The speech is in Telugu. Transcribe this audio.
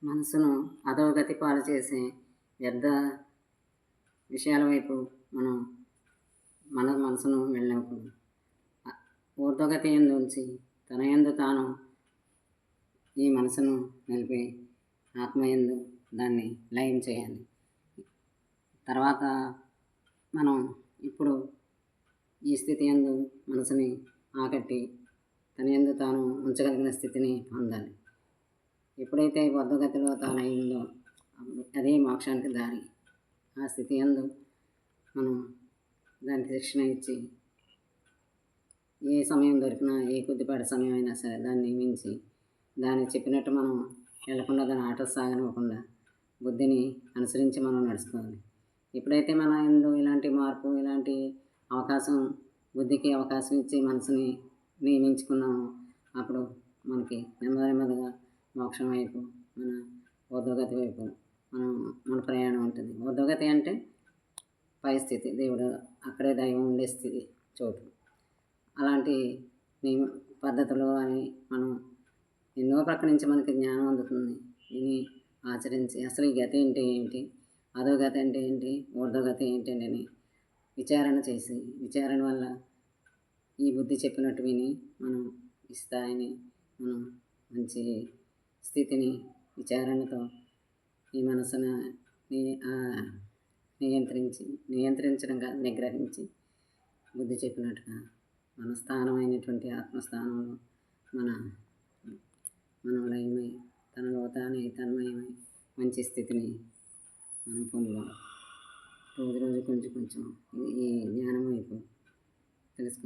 మనసును అధోగతి పాలు చేసే వ్యర్థ విషయాల వైపు మనం మన మనసును వెళ్ళకూడదు. ఊర్ధ్వగతి యందు ఉంచి తన యందు తాను ఈ మనసును నిలిపి ఆత్మయందు దాన్ని లయం చేయాలి. తర్వాత మనం ఇప్పుడు ఈ స్థితి యందు మనసుని ఆకట్టి తన యందు తాను ఉంచగలిగిన స్థితిని పొందాలి. ఎప్పుడైతే ఊర్ధ్వగతిలో తాను అయిందో అదే మోక్షానికి దారి. ఆ స్థితి యందు మనం దానికి శిక్షణ ఇచ్చి ఏ సమయం దొరికినా ఏ కొద్దిపాటి సమయం అయినా సరే దాన్ని మించి దాన్ని చెప్పినట్టు మనం వెళ్లకుండా దాని ఆట సాగనివ్వకుండా బుద్ధిని అనుసరించి మనం నడుచుకోవాలి. ఎప్పుడైతే మన యందు ఇలాంటి మార్పు ఇలాంటి అవకాశం బుద్ధికి అవకాశం ఇచ్చి మనసుని నియమించుకున్నామో అప్పుడు మనకి నెమ్మదిగా మోక్షం వైపు మన ఊర్ధ్వగతి వైపు మన ప్రయాణం ఉంటుంది. ఊర్ధ్వగతి అంటే పై స్థితి, దేవుడు అక్కడే దైవం ఉండే స్థితి చోటు. అలాంటి పద్ధతులు అని మనం ఎన్నో ప్రక్క నుంచి మనకి జ్ఞానం అందుతుంది. విని ఆచరించి అసలు ఈ గతి అంటే ఏంటి, అధోగతి అంటే ఏంటి, ఊర్ధ్వగతి ఏంటి అని విచారణ చేసి విచారణ వల్ల ఈ బుద్ధి చెప్పినట్టు విని మనం ఈ స్థాయిని మనం మంచి స్థితిని విచారణతో ఈ మనసును నియంత్రించడం కాదు, నిగ్రహించి బుద్ధి చెప్పినట్టుగా మన స్థానమైనటువంటి ఆత్మస్థానంలో మనం లయమై తనలో తానే తన్మయమై మంచి స్థితిని మనం పొందాలి. రోజు కొంచెం ఈ జ్ఞానం వైపు తెలుసుకుంటాం.